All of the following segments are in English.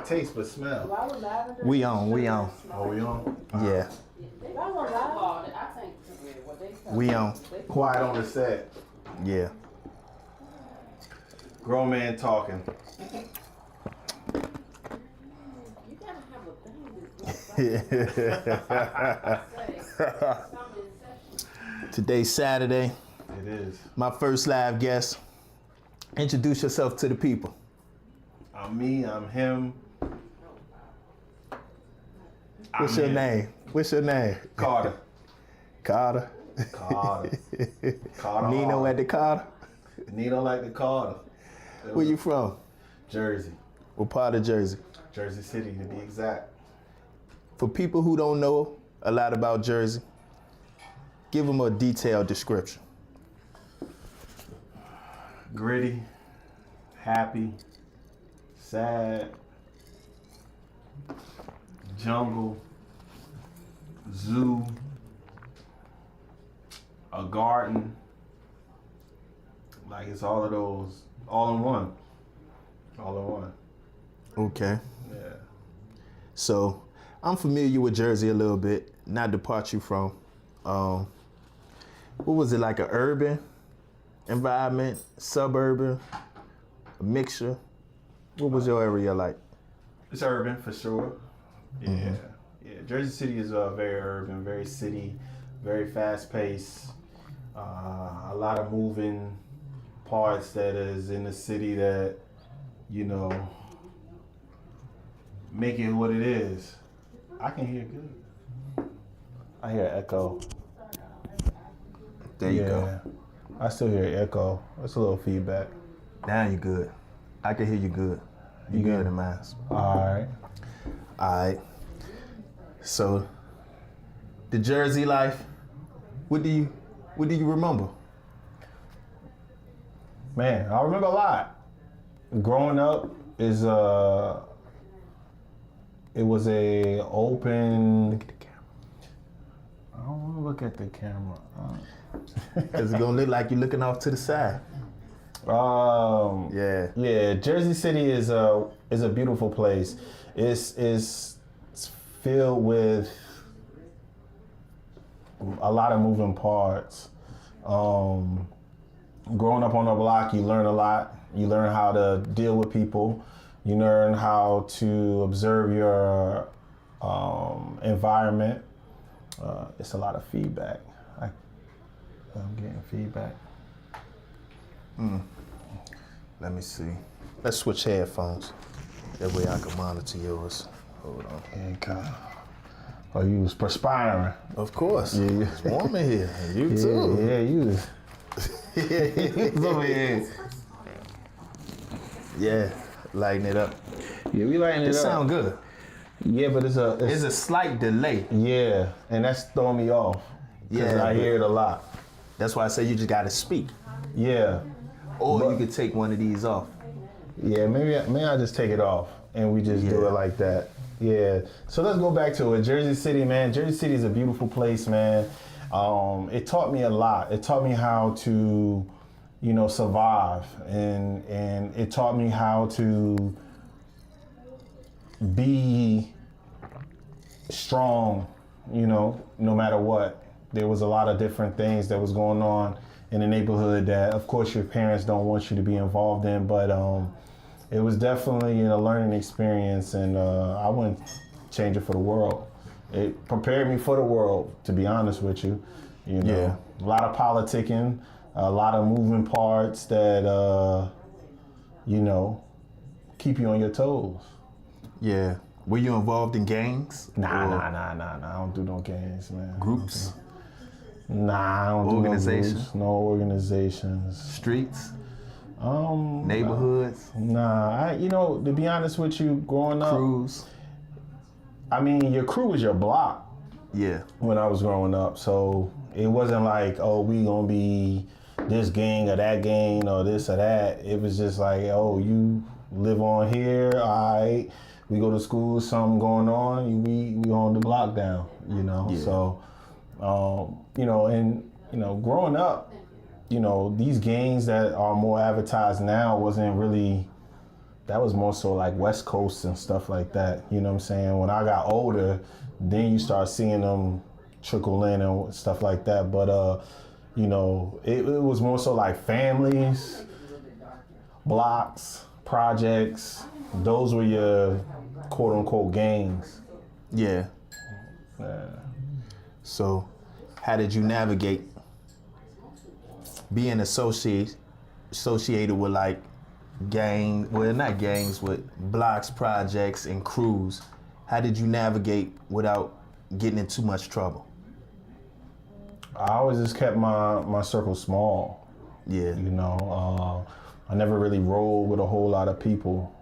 not taste, but smell. Why would lavender? We on. Oh, we on? Yeah, Why would lavender? I think what they tell we on. Quiet on the set. Yeah. Grown man talking. you gotta have a thing Today's Saturday. It is. My first live guest. Introduce yourself to the people. I'm me. I'm him. What's your name? What's your name? Carter. Carter. Carter. Carter. Nino at the Carter. Nino like the Carter. Where you from? Jersey. What part of Jersey? Jersey City, to be exact. For people who don't know a lot about Jersey, give them a detailed description. Gritty, happy, sad, jungle, zoo, a garden. Like it's all of those, all in one. All in one. Okay. Yeah. So I'm familiar with Jersey a little bit, not the part you from. What was it, like an urban environment, suburban, a mixture? What was your area like? It's urban for sure. Yeah. Mm-hmm. Yeah. Jersey City is very urban, very city, very fast paced. A lot of moving parts that is in the city that, you know, make it what it is. I can hear good. I hear echo. There you go. I still hear echo. That's a little feedback. Now you good. I can hear you good. You Yeah. good in mine. All right. All right. So the Jersey life, what do you remember? Man, I remember a lot. Growing up is it was a open. Look at the camera. I don't want to look at the camera. Cause it's gonna look like you're looking off to the side. Yeah. Yeah, Jersey City is a beautiful place. It's filled with a lot of moving parts. Growing up on the block, you learn a lot. You learn how to deal with people. You learn how to observe your environment. It's a lot of feedback. I'm getting feedback. Let me see. Let's switch headphones. That way I can monitor yours. Hold on. Yeah, God. Oh, you was perspiring. Of course. Yeah. It's warm in here. And you too. Yeah, you was. Yeah. Lighten it up. Yeah, we lighting It sound good. Yeah, but it's There's a slight delay. yeah, and that's throwing me off. Yeah, I hear it a lot. That's why I say you just gotta speak. Yeah, Or But- you could take one of these off. yeah. Maybe I just take it off and we just do Yeah. it like that. Yeah. So let's go back to it. Jersey City, man. Jersey City is a beautiful place, man. It taught me a lot. It taught me how to, survive, and it taught me how to be strong, no matter what. There was a lot of different things that was going on in the neighborhood that, of course, your parents don't want you to be involved in, but it was definitely a learning experience, and I wouldn't change it for the world. It prepared me for the world, to be honest with you. Yeah. A lot of politicking, a lot of moving parts that, keep you on your toes. Yeah. Were you involved in gangs? Nah. Or I don't do no games, man. Groups? Nah, I don't Organization? do no groups, no organizations. Streets? Um, Neighborhoods? Nah, to be honest with you, growing up, Crews? I mean, your crew was your block Yeah. when I was growing up. So it wasn't like, oh, we gonna be this gang or that gang or this or that. It was just like, oh, you live on here, all right. We go to school, something going on, we on the block down, Yeah. So, growing up, these gangs that are more advertised now wasn't really that was more so like West Coast and stuff like that. You know what I'm saying? When I got older, then you start seeing them trickle in and stuff like that. But you know, it was more so like families, blocks, projects. Those were your quote unquote gangs. Yeah. So, how did you navigate being associated with like not gangs, with blocks, projects, and crews? How did you navigate without getting in too much trouble? I always just kept my circle small. Yeah. You know, I never really rolled with a whole lot of people.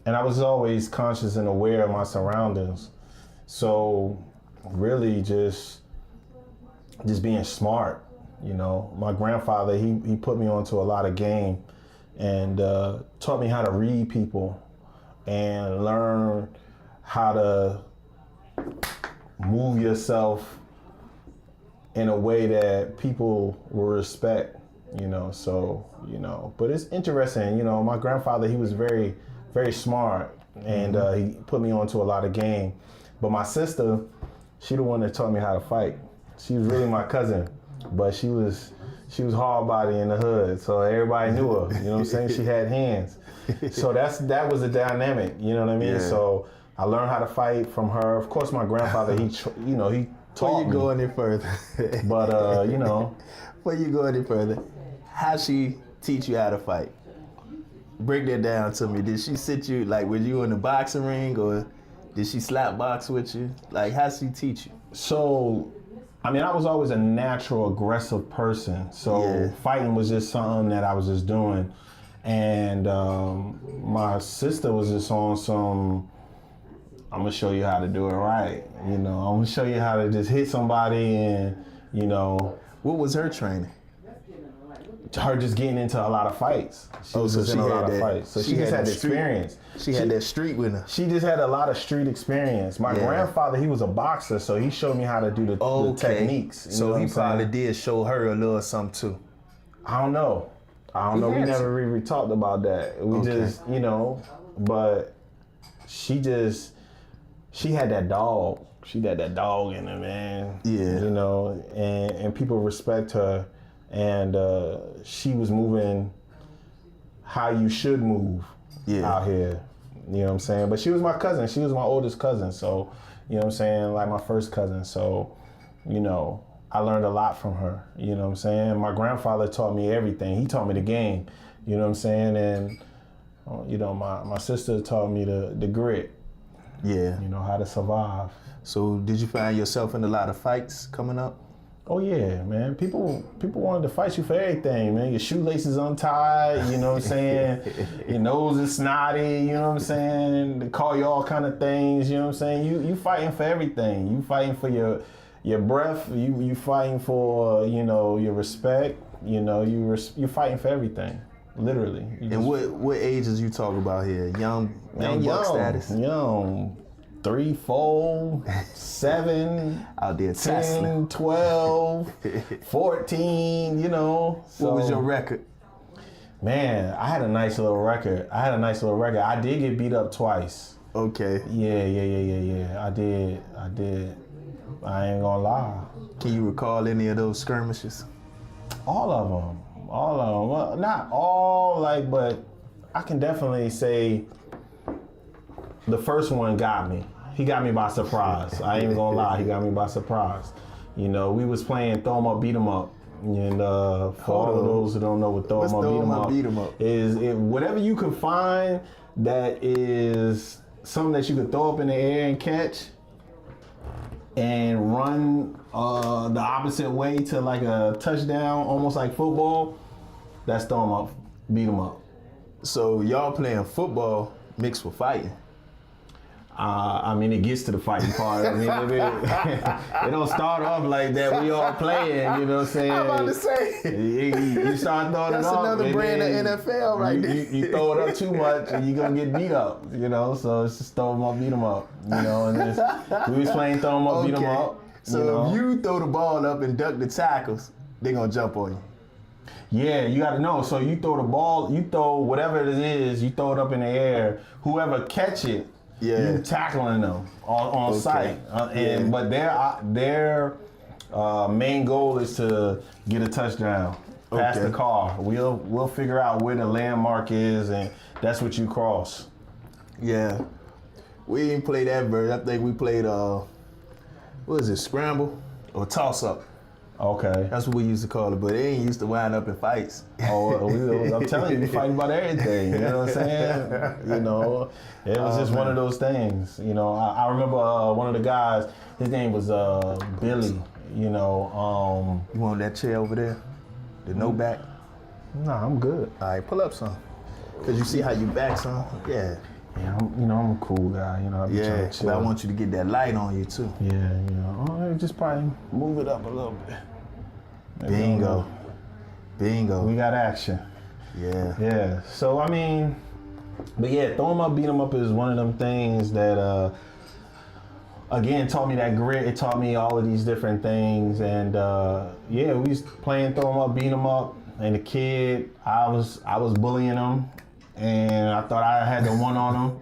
And I was always conscious and aware of my surroundings. So really just being smart, you know. My grandfather, he put me onto a lot of game and taught me how to read people and learn how to move yourself in a way that people will respect, you know. So, you know, but it's interesting, you know, my grandfather, he was very, very smart, and he put me onto a lot of game. But my sister, she the one that taught me how to fight. She was really my cousin, but she was hard body in the hood, so everybody knew her. You know what I'm saying? She had hands. So that was a dynamic. You know what I mean? Yeah. So I learned how to fight from her. Of course, my grandfather, he taught Before you go me. any further, But you know, before you go any further, how she teach you how to fight? Break that down to me. Did she sit you, like, were you in the boxing ring, or did she slap box with you? Like, how she teach you? so I mean, I was always a natural aggressive person. So Yeah. fighting was just something that I was just doing. And my sister was just on some, I'm gonna show you how to do it right. You know, I'm gonna show you how to just hit somebody, and, you know, What was her training? her just getting into a lot of fights. She was so just she in a had lot of that- fights. So she she just had had that the street- experience. She had that street with her. She just had a lot of street experience. My Yeah. grandfather, he was a boxer, so he showed me how to do the techniques. You know So what he I'm saying? probably did show her a little something too. I don't know. We had never to. really talked about that. We Okay. just, you know, but she had that dog. She had that dog in her, man. Yeah. You know, and people respect her, and she was moving how you should move out here. You know what I'm saying? But she was my cousin. She was my oldest cousin. So, you know what I'm saying? Like my first cousin. So, you know, I learned a lot from her. You know what I'm saying? My grandfather taught me everything. He taught me the game. You know what I'm saying? And, you know, my sister taught me the grit. Yeah. You know, how to survive. So did you find yourself in a lot of fights coming up? Oh yeah, man. People wanted to fight you for everything, man. Your shoelaces untied, you know what I'm saying? Your nose is snotty, you know what I'm saying? They call you all kind of things, you know what I'm saying? You fighting for everything. You fighting for your breath, you fighting for, you know, your respect, you know, you fighting for everything. Literally. And what ages you talk about here? Young buck status? Young. 3, 4, 7, Out there 10, Tesla. 12, 14, you know. What was So, your record? Man, I had a nice little record. I did get beat up twice. Okay. Yeah. I did. I ain't gonna lie. Can you recall any of those skirmishes? All of them. Well, not all, like, but I can definitely say the first one got me. He got me by surprise. I ain't even gonna lie. He got me by surprise. You know, we was playing Throw 'em Up, Beat 'em Up. And for all of those who don't know what Throw 'em Up, Beat 'em Up is, whatever you can find that is something that you could throw up in the air and catch and run the opposite way to like a touchdown, almost like football. That's Throw 'em Up, Beat 'em Up. So y'all playing football mixed with fighting? I mean, it gets to the fighting part. I mean, it don't start off like that. We all playing, you know what I'm saying? I'm about to say. You start throwing That's it up. another and brand then of NFL right there. You throw it up too much, and you're going to get beat up, you know? So it's just throw them up, beat them up, you know? And we was playing throw them up, beat them up. So you know? if you throw the ball up and duck the tackles, they gonna jump on you. Yeah, you got to know. So you throw the ball, you throw whatever it is, you throw it up in the air. Whoever catch it, you tackling them on sight. But their main goal is to get a touchdown, pass the car. We'll figure out where the landmark is, and that's what you cross. Yeah. We didn't play that version. I think we played what is it, scramble or toss up. Okay. That's what we used to call it, but they ain't used to wind up in fights. I'm telling you, we fighting about everything. You know what I'm saying? You know, it was just one of those things. You know, I remember one of the guys. His name was Billy. You know. You want that chair over there? The no back? Nah, I'm good. All right, pull up some. Cause you see how you back some? Yeah. Yeah, I'm a cool guy. You know, I be trying to chill. But I want you to get that light on you too. Yeah, you know, just probably move it up a little bit. Bingo. We got action. Yeah. Yeah. So I mean, but yeah, throw 'em up, beat 'em up is one of them things that again taught me that grit. It taught me all of these different things, and yeah, we was playing throw 'em up, beat 'em up, and the kid, I was bullying him, and I thought I had the one on him,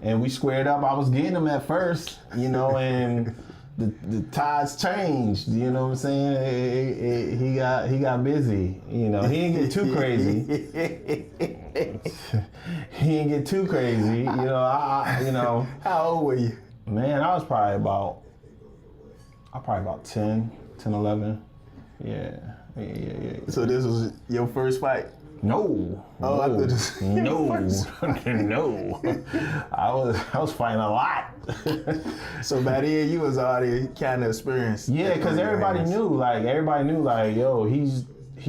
and we squared up. I was getting him at first, you know, and the tides changed. You know what I'm saying? He got busy. You know, he didn't get too crazy. He didn't get too crazy. You know, you know. How old were you? Man, I was probably about 10, 11. Yeah. So this was your first fight? No. Oh, I no. thought No. I was fighting a lot. So by then you was already kind of experienced. Yeah, because everybody knew, like, yo, he's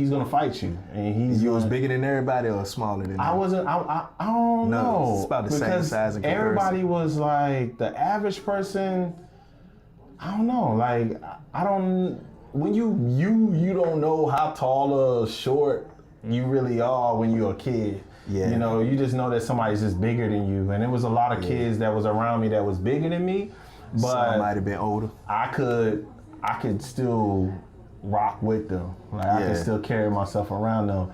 gonna fight you, and You was bigger than everybody or smaller than? I wasn't. I don't know. It's about the same because size in comparison. everybody was like the average person. I don't know. Like I don't. When you don't know how tall or short you really are when you're a kid. Yeah. You know, you just know that somebody's just bigger than you. And there was a lot of kids that was around me that was bigger than me. But some might have been older. I could still rock with them. Like I could still carry myself around them.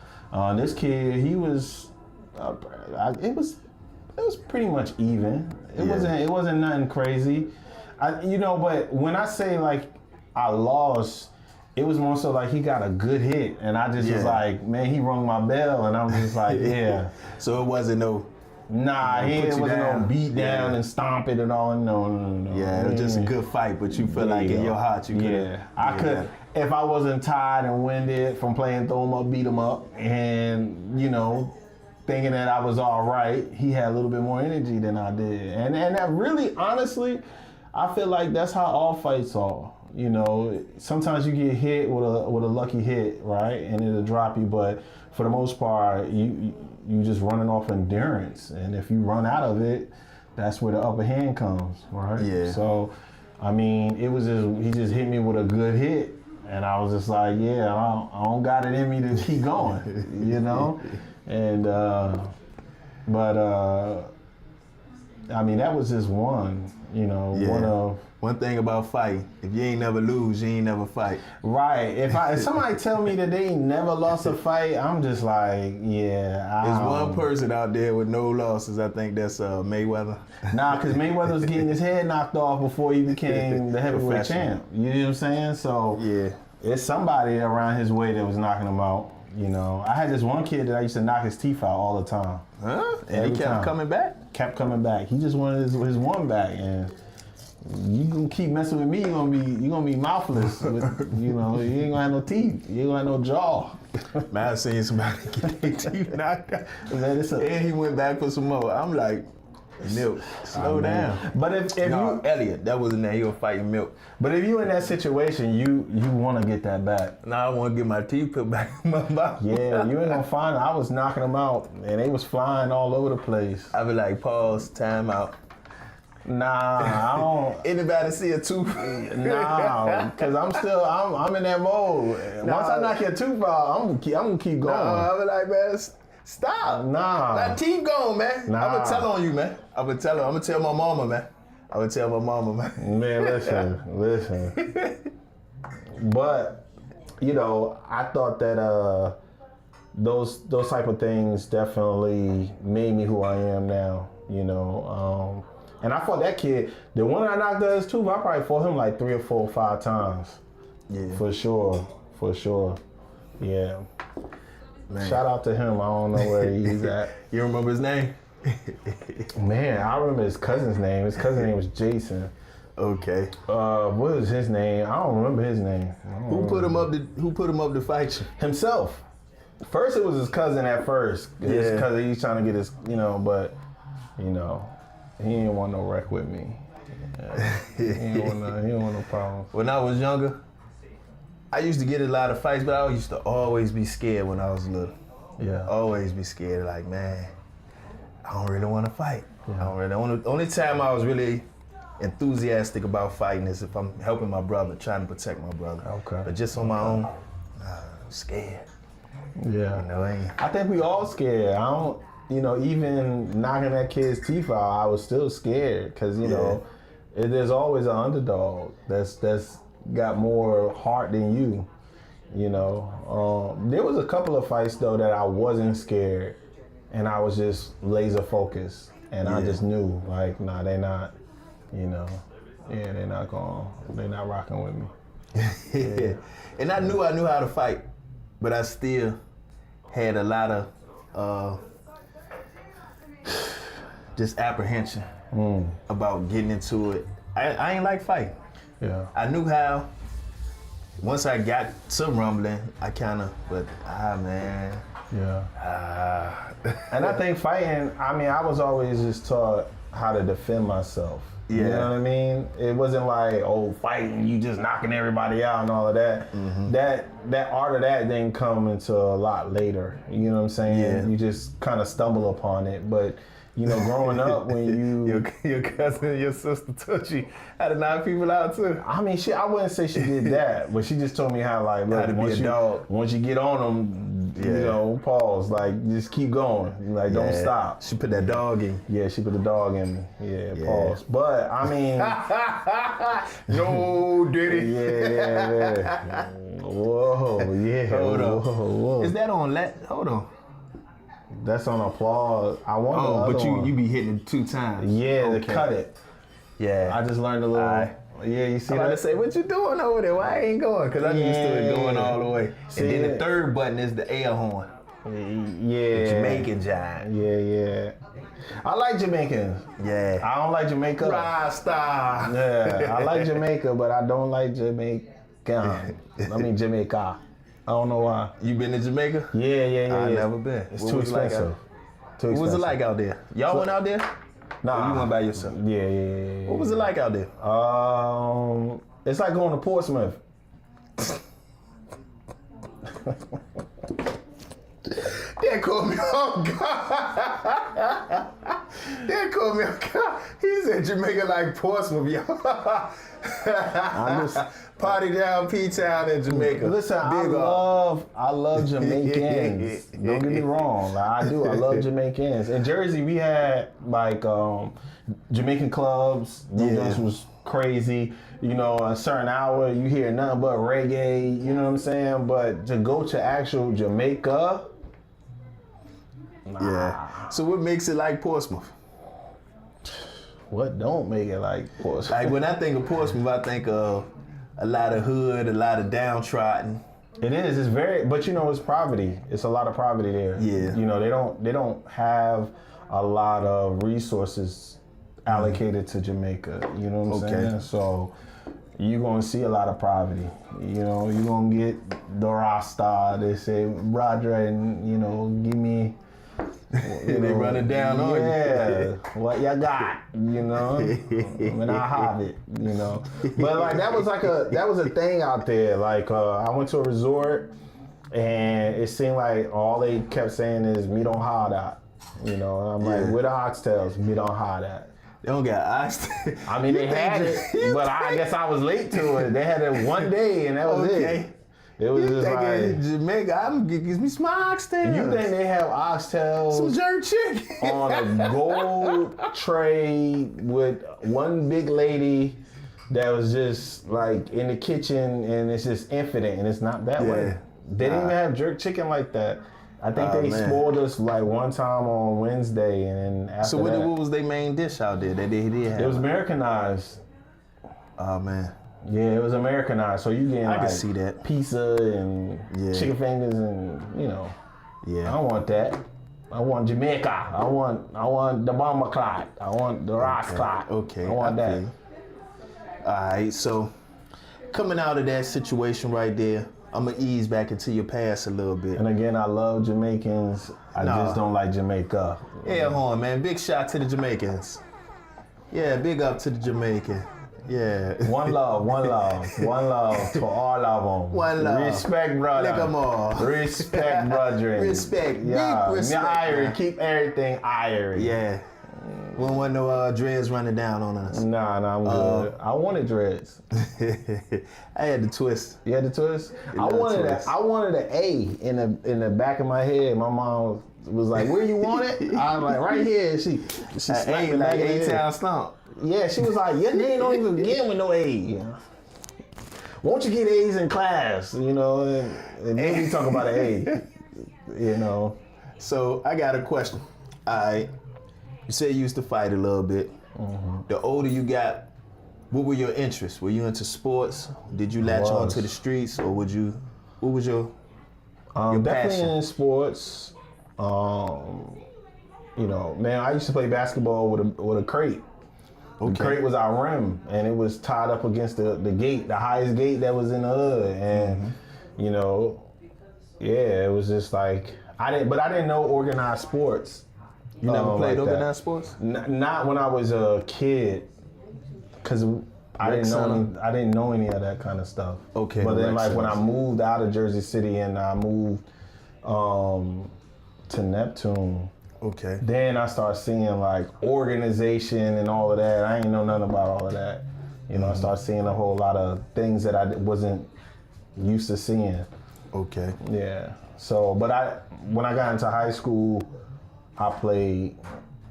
This kid, he was, it was pretty much even. It wasn't nothing crazy. But when I say like I lost, it was more so like he got a good hit, and I just was like, man, he rung my bell, and I'm just like, yeah. So it wasn't no. Nah, it wasn't no beat down and stomp it and all. No. Yeah, it was just a good fight, but you feel like in your heart you could. Yeah, I could. If I wasn't tired and winded from playing throw 'em up, beat 'em up, and thinking that I was all right, he had a little bit more energy than I did, and that really, honestly, I feel like that's how all fights are. You know, sometimes you get hit with a lucky hit, right, and it'll drop you. But for the most part, you just running off endurance, and if you run out of it, that's where the upper hand comes, right? Yeah. So, I mean, he just hit me with a good hit, and I was just like, yeah, I don't got it in me to keep going, and I mean, that was just one, one of. One thing about fighting, if you ain't never lose, you ain't never fight. Right. If somebody tell me that they ain't never lost a fight, I'm just like, yeah. There's one person out there with no losses. I think that's Mayweather. Nah, because Mayweather was getting his head knocked off before he became the heavyweight champ. You know what I'm saying? So yeah, it's somebody around his way that was knocking him out. I had this one kid that I used to knock his teeth out all the time. Huh? And he kept coming back? Kept coming back. He just wanted his one back, and you gonna keep messing with me, you're gonna be mouthless. You ain't gonna have no teeth. You ain't gonna have no jaw. Man, I've seen somebody get their teeth knocked out. Man, and he went back for some more. I'm like, Milk, slow down. But if you Elliot, that wasn't that he was fighting Milk. But if you in that situation, you want to get that back. Now I want to get my teeth put back in my mouth. Yeah, you ain't gonna find it. I was knocking them out, and they was flying all over the place. I be like, pause, time out. Nah, I don't. Anybody see a tooth? Nah, because I'm in that mode. Once I knock your tooth out, I'm gonna keep going. Nah, I be like, man, stop. Nah. That teeth gone, man. Nah. I'm gonna tell on you, man. I'm gonna tell my mama, man. I'm gonna tell my mama, man. Man, listen. But, I thought that those type of things definitely made me who I am now. You know, and I fought that kid. The one I knocked out his tooth, I probably fought him like 3 or 4 or 5 times. Yeah. For sure. Yeah. Man. Shout out to him. I don't know where he's at. You remember his name? Man, I remember his cousin's name. His cousin's name was Jason. Okay. What was his name? I don't remember his name. Who put him up to fight you? Himself. First, it was his cousin at first. His Yeah. cousin, he's trying to get his, but, he didn't want no wreck with me. Yeah. he didn't want no problems. When I was younger, I used to get in a lot of fights, but I used to always be scared when I was little. Yeah. Always be scared, like, man, I don't really want to fight. I don't really. Only time I was really enthusiastic about fighting is if I'm helping my brother, trying to protect my brother. Okay. But just on my own, I'm scared. Yeah. You know, I think we all scared. I don't, even knocking that kid's teeth out, I was still scared because, there's always an underdog that's got more heart than you. There was a couple of fights though that I wasn't scared, and I was just laser focused, and I just knew like, nah, they're not, they're not rocking with me. Yeah. And I knew how to fight, but I still had a lot of just apprehension about getting into it. I ain't like fighting. Yeah. I knew how. Once I got some rumbling, but man. Yeah. And I think fighting, I was always just taught how to defend myself. You Yeah. know what I mean? It wasn't like, fighting, you just knocking everybody out and all of that. Mm-hmm. That art of that didn't come until a lot later. You know what I'm saying? Yeah. You just kind of stumble upon it. But, growing up when your cousin and your sister taught you how to knock people out too. I wouldn't say she did that, but she just told me how, like, look, How to be a dog. once you get on them, pause, like, just keep going, like, don't stop. She put that dog in. Yeah, she put the dog in me. Yeah, pause. But No, did it? yeah. Whoa, yeah. Hold on. Whoa. Is that on Hold on. That's on applause. I want the other but one. you be hitting it 2 times. Yeah, Okay. to cut it. Yeah. I just learned a little. Alright. Yeah, you see I'm about to that? say, what you doing over there? Why I ain't going? Because I'm used to it going all the way. See and then it? the third button is the air horn. Yeah. Jamaican giant. Yeah. I like Jamaicans. Yeah. I don't like Jamaica. Rasta. Yeah, I like Jamaica, but I don't like Jamaica. Jamaica. I don't know why. You been to Jamaica? Yeah. I never been. It's What too was it like expensive. Too What was it expensive. like out there? Y'all went out there? Nah. Or you went by yourself? Yeah. What was it like out there? It's like going to Portsmouth. That caught me off guard. That caught me off guard. He said Jamaica like Portsmouth, y'all. Party down P-Town in Jamaica. Listen, I love Jamaicans. Don't get me wrong. Like, I do. I love Jamaicans. In Jersey, we had like Jamaican clubs. This was crazy. A certain hour, you hear nothing but reggae. You know what I'm saying? But to go to actual Jamaica, Yeah. So what makes it like Portsmouth? what don't make it like Portsmouth? Like when I think of Portsmouth, I think of a lot of hood, a lot of downtrodden. It is. It's very, but it's poverty. It's a lot of poverty there. Yeah. They don't have a lot of resources allocated to Jamaica. You know what I'm saying? So you're gonna see a lot of poverty. You're gonna get the Rasta. They say, Roger, and give me. They run it down on you. Yeah, what you got, when I have it, But like that was a thing out there. Like I went to a resort, and it seemed like all they kept saying is "me don't have that," And I'm like, "Where the oxtails? Me don't have that." They don't got ox. They had it, but I guess I was late to it. They had it one day, and that was it. It was just like Jamaica. I'm gives me some oxtails. You think they have oxtails? Some jerk chicken on a gold tray with one big lady that was just like in the kitchen, and it's just infinite, and it's not that way. They didn't even have jerk chicken like that. I think Oh, they man. spoiled us like one time on Wednesday, and then after So what that, was their main dish out there that they did have? it was Americanized. Oh man, Yeah, it was Americanized. So you getting I can like see that. pizza and Yeah. chicken fingers, and I Yeah. don't want that. I want Jamaica. I want the bomber clot. I want the Ross clot. Okay. I want that. feel you. All right. So coming out of that situation right there, I'm gonna ease back into your past a little bit. And again, I love Jamaicans. I Nah. just don't like Jamaica. Yeah, hold on, man. Big shout to the Jamaicans. Yeah, big up to the Jamaican. Yeah. One love, one love, one love to all of them. One love. Respect, brother. Look 'em all. Respect, brethren. Respect. Yeah, Big respect. Irie. man. Keep everything Irie. Yeah. We don't want no dreads running down on us. Nah, I'm good. I wanted dreads. I had the twist. You had the twist? I love wanted twist. I wanted an A in the back of my head. My mom was like, "Where you want it?" I was like, "Right here." She slapped Hey, the back like of the head. A-Town Stomp. Yeah, she was like, "Your name don't even begin with no A." Won't you get A's in class? And then we talk about an A. So I got a question. All right. You said you used to fight a little bit. Mm-hmm. The older you got, what were your interests? Were you into sports? Did you latch on to the streets, or what was your Definitely passion? in sports. Man, I used to play basketball with a crate. The crate was our rim, and it was tied up against the gate, the highest gate that was in the hood. And it was just like I didn't know organized sports. You never played like that. organized sports? Not when I was a kid, because I Rec didn't know any of that kind of stuff. Okay, But the then, rec like when I centers. moved out of Jersey City and I moved to Neptune, Okay. then I started seeing like organization and all of that. I ain't know nothing about all of that. I started seeing a whole lot of things that I wasn't used to seeing. Okay. Yeah. So, but when I got into high school, I played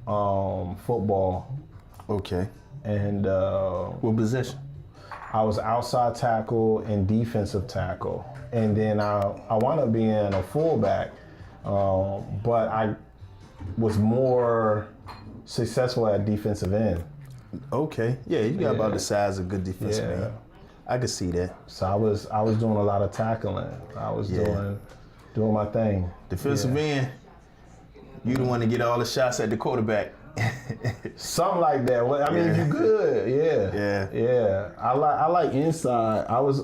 football, Okay. and What position? I was outside tackle and defensive tackle, and then I wound up being a fullback, but I was more successful at defensive end. Okay. Yeah, you got about the size of good defensive Yeah. man. I could see that. So I was doing a lot of tackling. I was Yeah. doing my thing. Defensive end, you the one to get all the shots at the quarterback. Something like that. Well, I mean, if you good, Yeah. yeah. I like inside. I was,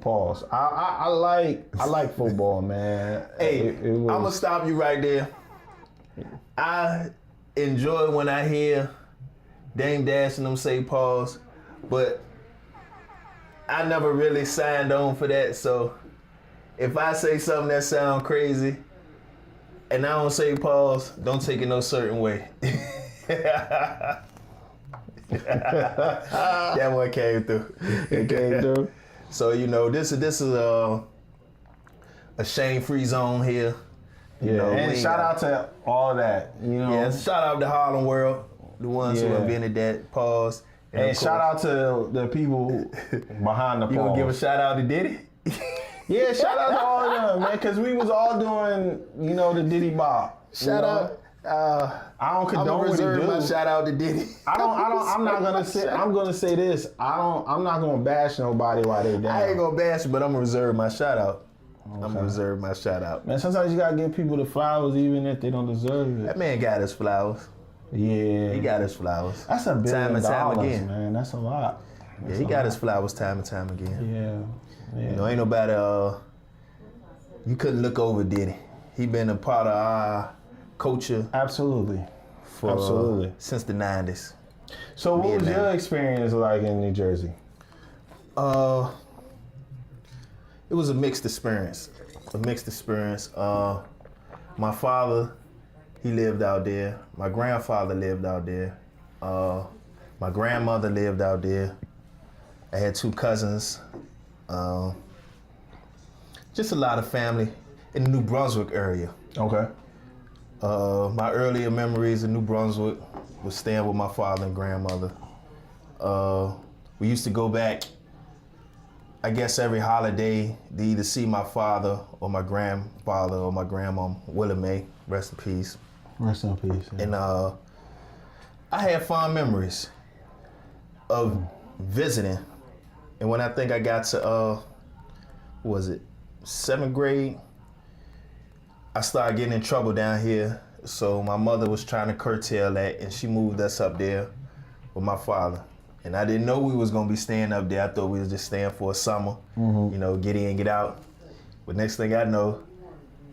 pause. I like football, man. Hey, It was- I'm gonna stop you right there. I enjoy when I hear Dame Dash and them say pause, but I never really signed on for that. So if I say something that sound crazy and I don't say pause, don't take it no certain way. That one came through. It came through. So this is a shame-free zone here. Yeah, we and ain't shout got- out to all that. Yeah, shout out to Harlem World, the ones who Yeah. invented that pause. And of shout course, out to the people behind the You gonna give a pause. shout out to Diddy? Yeah, shout out to all of them, man, because we was all doing, the Diddy Bop. Shout out. I don't I'm condone gonna what he reserve do. my shout out to Diddy. I'm not gonna say. I'm gonna say this. I'm not gonna bash nobody while they down. I ain't gonna bash it, but I'm gonna reserve my shout out. I'm gonna reserve my shout out. Man, sometimes you gotta give people the flowers even if they don't deserve it. That man got his flowers. Yeah, He got his flowers. That's $1 billion, time and time again. man. That's a lot. Yeah, he got his flowers time and time again. Yeah, yeah. Ain't nobody. You couldn't look over Diddy. He been a part of our culture Absolutely. for Absolutely. since the '90s. So, what was and your them. experience like in New Jersey? It was a mixed experience. My father, he lived out there. My grandfather lived out there. My grandmother lived out there. I had 2 cousins. Just a lot of family in the New Brunswick area. Okay. My earlier memories in New Brunswick was staying with my father and grandmother. We used to go back I guess every holiday to either see my father or my grandfather or my grandma, Willa Mae, rest in peace. Rest in peace. Yeah. And I had fond memories of visiting. And when I think I got to, what was it, 7th grade, I started getting in trouble down here. So my mother was trying to curtail that, and she moved us up there with my father. And I didn't know we was gonna be staying up there. I thought we was just staying for a summer, you know, get in, get out. But next thing I know,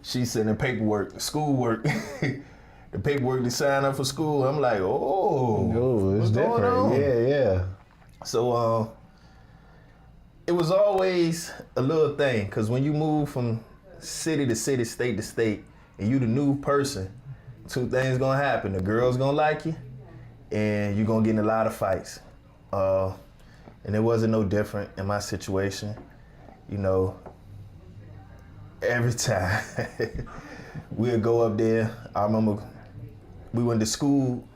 she's sending paperwork, schoolwork, the paperwork to sign up for school. I'm like, Oh, it's what's going different. on? Yeah. So it was always a little thing, because when you move from city to city, state to state, and you the new person, two things gonna happen. The girl's gonna like you, and you're gonna get in a lot of fights. And it wasn't no different in my situation. You know, every time we'd go up there, I remember we went to school,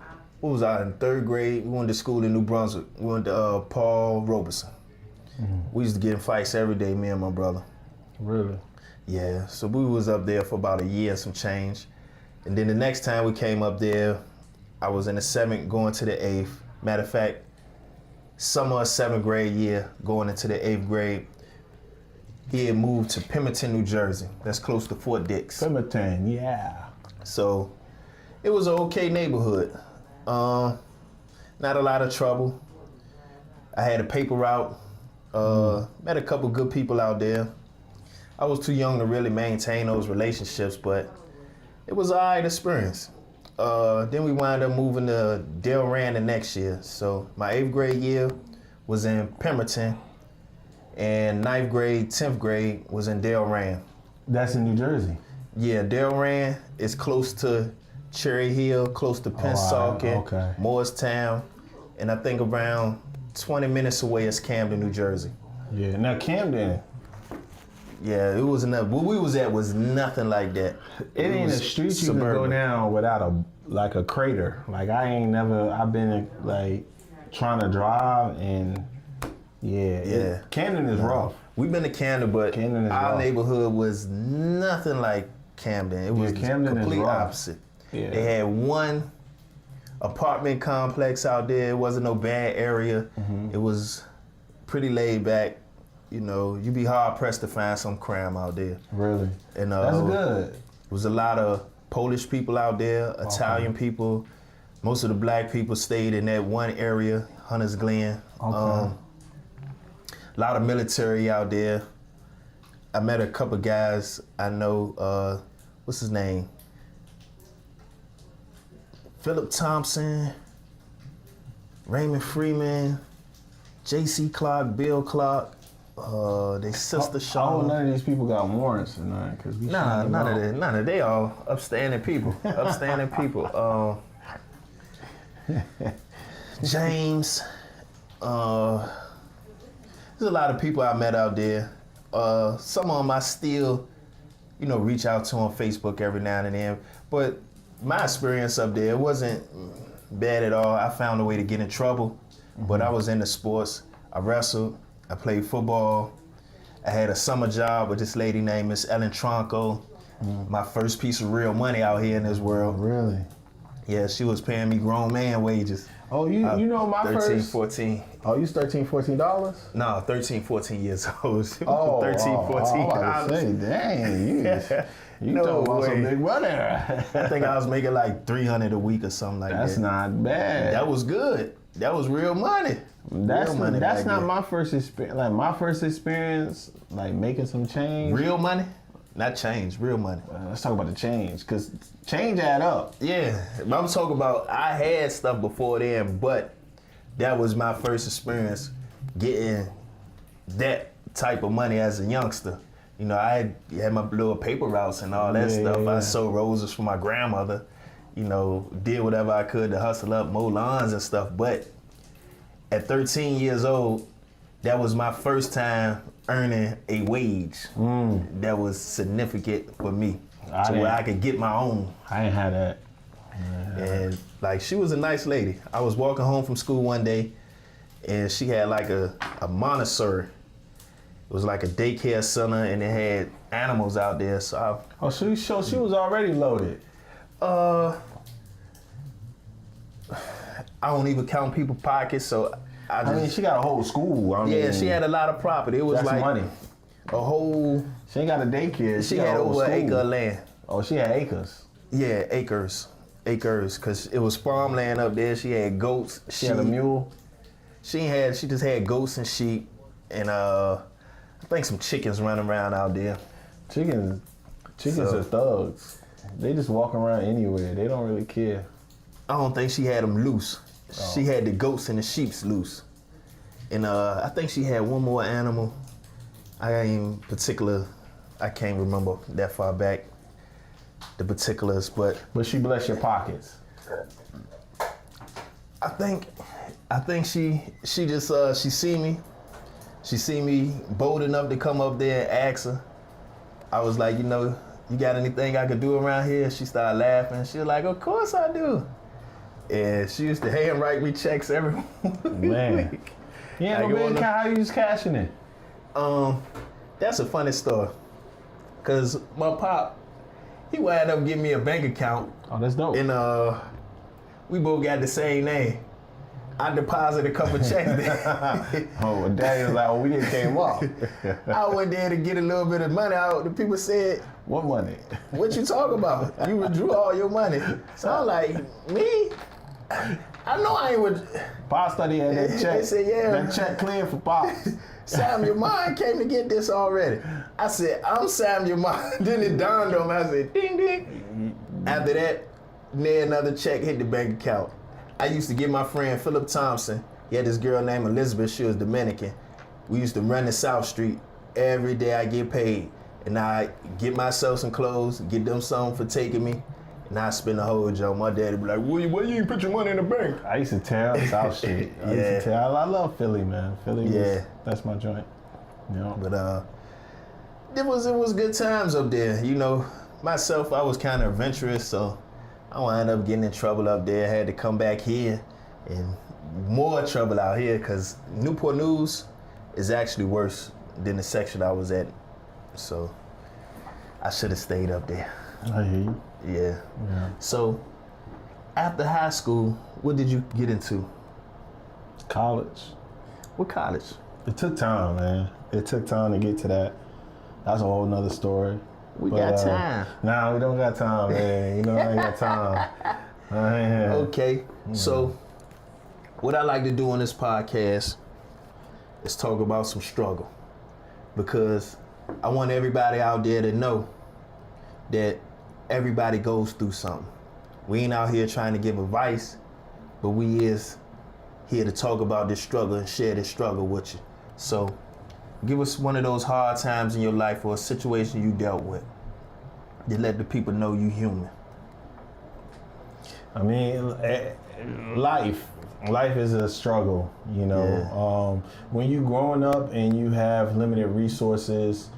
what was I, in 3rd grade? We went to school in New Brunswick. We went to Paul Robeson. We used to get in fights every day, me and my brother. Really? Yeah, so we was up there for about a year and some change. And then the next time we came up there, I was in the 7th going to the 8th. Matter of fact, summer of 7th grade year, going into the 8th grade, he had moved to Pemberton, New Jersey. That's close to Fort Dix. Pemberton, yeah. So it was an okay neighborhood. Not a lot of trouble. I had a paper route. Met a couple good people out there. I was too young to really maintain those relationships, but it was an all right experience. Then we wound up moving to Delran the next year. So my 8th grade year was in Pemberton, and 9th grade, 10th grade was in Delran. That's in New Jersey. Yeah, Delran is close to Cherry Hill, close to Pennsauken, okay. Morristown, and I think around 20 minutes away is Camden, New Jersey. Yeah. Now Camden, Yeah, it was enough. Where we was at was nothing like that. it ain't a was street you can go suburban. down without a crater. Like I've been like trying to drive and Yeah. Camden is rough. We've been to Camden, but Camden is our rough. neighborhood was nothing like Camden. It was Camden is complete rough. opposite. Yeah. They had one apartment complex out there. It wasn't no bad area. Mm-hmm. It was pretty laid back. You know, you'd be hard pressed to find some crime out there. Really. And That's good. There was a lot of Polish people out there, Italian people. Most of the black people stayed in that one area, Hunters Glen. Okay. A lot of military out there. I met a couple guys I know. What's his name? Philip Thompson, Raymond Freeman, J.C. Clark, Bill Clark. They sister Oh, Shaw. none of these people got warrants or nothing, cause we Nah, shooting them none of out. that. None of they all upstanding people. Upstanding people. James. There's a lot of people I met out there. Some of them I still, reach out to on Facebook every now and then. But my experience up there wasn't bad at all. I found a way to get in trouble, but I was into sports. I wrestled. I played football. I had a summer job with this lady named Miss Ellen Tronco. My first piece of real money out here in this world. Really? Yeah, she was paying me grown man wages. Oh, you know my 13, first. 14. Oh, you $13, $14? No, 13, 14 years old. She was Oh, 13, 14 I was about to dollars. say, dang, you No talking about some way. big money. I think I was making like $300 a week or something like That's that. not bad. That was good. That was real money. That's Real money that's back not then. my first experience. Like my first experience, like making some change. Real money? Not change, real money. Let's talk about the change, cause change add up. Yeah, I'm talking about I had stuff before then, but that was my first experience getting that type of money as a youngster. I had my little paper routes and all that Yeah, stuff. yeah. I sold roses for my grandmother, did whatever I could to hustle up, mow lawns and stuff. But at 13 years old, that was my first time earning a wage that was significant for me to where I could get my own. I ain't had that. And like she was a nice lady. I was walking home from school one day and she had like a Montessori. It was like a daycare center, and it had animals out there. So Oh, she was already loaded. I don't even count people's pockets. So I I mean, just she got a whole school. I mean, she had a lot of property. It was that's like money. a whole. She ain't got a daycare. She got had a whole over an school. acre of land. Oh, she had acres. Yeah, acres, because it was farmland up there. She had goats. She had a mule. She just had goats and sheep, and I think some chickens running around out there. Chickens So- are thugs. They just walk around anywhere. They don't really care. I don't think she had them loose. She had the goats and the sheeps loose, and I think she had one more animal. I can't remember that far back the particulars, but But she bless your pockets. I think she just she see me bold enough to come up there and ask her. I was like, you got anything I could do around here? She started laughing. She was like, of course I do. And she used to handwrite me checks every Man. week. Yeah, Like, no you man, wanna- how you was cashing it? That's a funny story. Cause my pop, he wound up giving me a bank account, Oh, that's dope. and we both got the same name. I deposited a couple checks there. Oh, and daddy was like, oh, we didn't came up. I went there to get a little bit of money out. The people said, What money? what you talk about? You withdrew all your money. So I'm like, me? I know I ain't with Pop study had that check. They said, yeah. That check cleared for Pops. Sam, your mind came to get this already. I said, I'm Sam, your mind. Then it dawned on me. I said, ding, ding. After that, then another check hit the bank account. I used to get my friend Philip Thompson. He had this girl named Elizabeth. She was Dominican. We used to run to South Street. Every day I get paid. And I get myself some clothes, get them some for taking me. And I spend the whole job. My daddy be like, why you ain't put your money in the bank? I used to tear up South Street. I love Philly, man. Philly Yeah. that's my joint. You know? But it was good times up there. Myself, I was kind of adventurous, so I wound up getting in trouble up there. I had to come back here, and more trouble out here because Newport News is actually worse than the section I was at. So I should have stayed up there. I hear you. Yeah. Yeah. So after high school, what did you get into? College. What college? It took time, man. It took time to get to that. That's a whole nother story. We got time. Nah, we don't got time, man. I ain't got time. Okay, so what I like to do on this podcast is talk about some struggle, because I want everybody out there to know that everybody goes through something. We ain't out here trying to give advice, but we is here to talk about this struggle and share this struggle with you. So give us one of those hard times in your life or a situation you dealt with to let the people know you human. I mean, life is a struggle, Yeah. When you growing up and you have limited resources,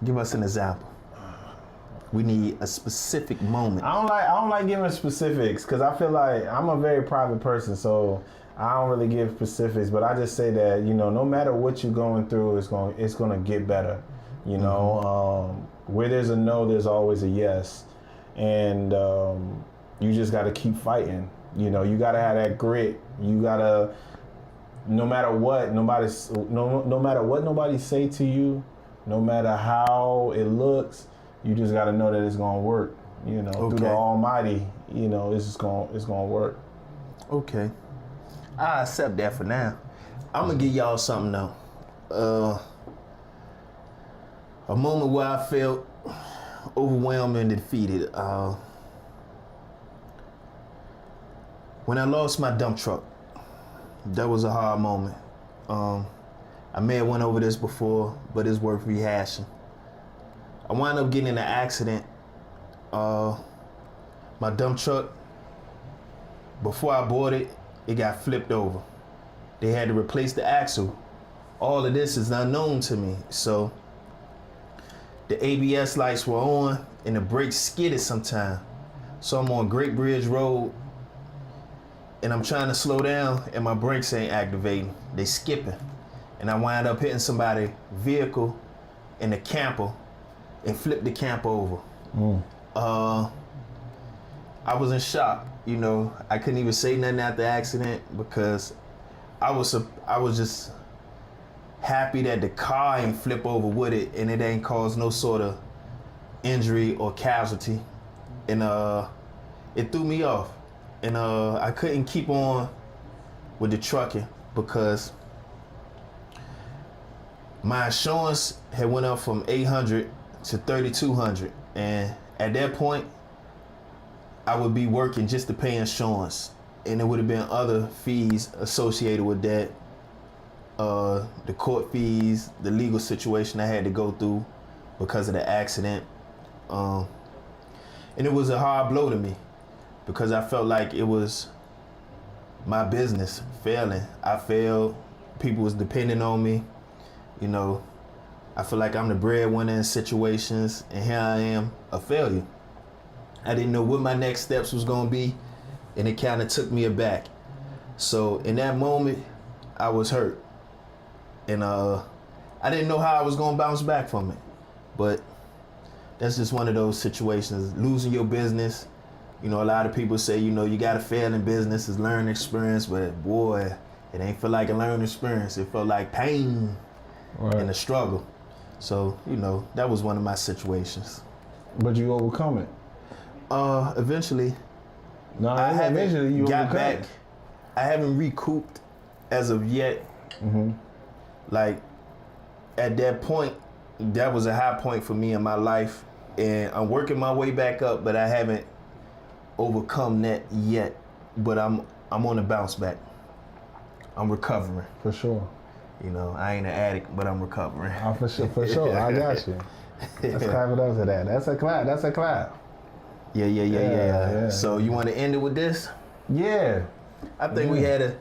Give us an example. We need a specific moment. I don't like giving specifics because I feel like I'm a very private person, so I don't really give specifics. But I just say that no matter what you're going through, it's gonna get better. Where there's a no, there's always a yes, and you just got to keep fighting. You got to have that grit. You gotta, no matter what nobody say to you, no matter how it looks, you just got to know that it's gonna work. Through Okay. the Almighty, it's gonna work. Okay. I accept that for now. I'm gonna give y'all something though. A moment where I felt overwhelmed and defeated. When I lost my dump truck, that was a hard moment. I may have went over this before, but it's worth rehashing. I wound up getting in an accident. My dump truck, before I bought it, it got flipped over. They had to replace the axle. All of this is unknown to me. So the ABS lights were on and the brakes skidded sometime. So I'm on Great Bridge Road and I'm trying to slow down and my brakes ain't activating. They skipping. and I wound up hitting somebody's vehicle in the camper and flipped the camper over. I was in shock. You know, I couldn't even say nothing after the accident because I was just happy that the car ain't flip over with it and it ain't caused no sort of injury or casualty. And it threw me off. And I couldn't keep on with the trucking because my insurance had went up from $800 to $3,200. And at that point, I would be working just to pay insurance. And there would have been other fees associated with that. The court fees, the legal situation I had to go through because of the accident. And it was a hard blow to me because I felt like it was my business failing. I failed. People was depending on me. You know, I feel like I'm the breadwinner in situations, and here I am, a failure. I didn't know what my next steps was gonna be, and it kind of took me aback. So in that moment, I was hurt. And I didn't know how I was gonna bounce back from it. But that's just one of those situations, losing your business. You know, a lot of people say, you know, you gotta fail in business, it's learning experience, but boy, it ain't feel like a learning experience. It felt like pain and a struggle. So, you know, that was one of my situations. But you overcome it. Eventually, No, I eventually haven't you got overcome back. it. I haven't recouped as of yet. Like, at that point, that was a high point for me in my life. And I'm working my way back up, but I haven't overcome that yet. But I'm on the bounce back. I'm recovering. For sure. You know, I ain't an addict, but I'm recovering. Oh, for sure. I got you. Let's clap it up to that. That's a clap. That's a clap. Yeah. So you want to end it with this? Yeah. I think we had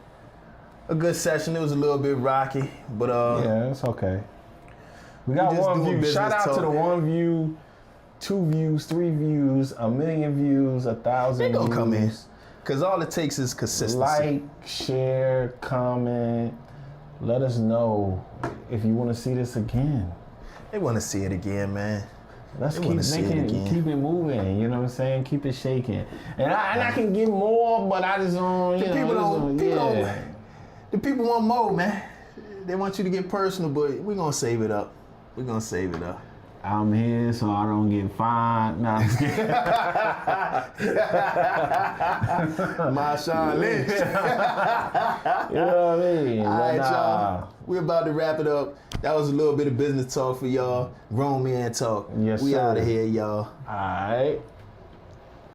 a good session. It was a little bit rocky, but Yeah, it's okay. We got just one doing view. business Shout out to the talk. 1 view, 2 views, 3 views, 1 million views, 1,000 they views. gonna come in. Cause all it takes is consistency. Like, share, comment. Let us know if you want to see this again. They want to see it again, man. Let's They keep wanna see it making, again. keep it moving. You know what I'm saying? Keep it shaking. And I can get more, but I just don't. The people want more, man. They want you to get personal, but we're gonna save it up. I'm here so I don't get fined. Nah, I'm just kidding. Marshawn Lynch. You know what I mean? All right, But y'all. We're about to wrap it up. That was a little bit of business talk for y'all. Grown man talk. Yes, we sir. out of here, y'all. All right.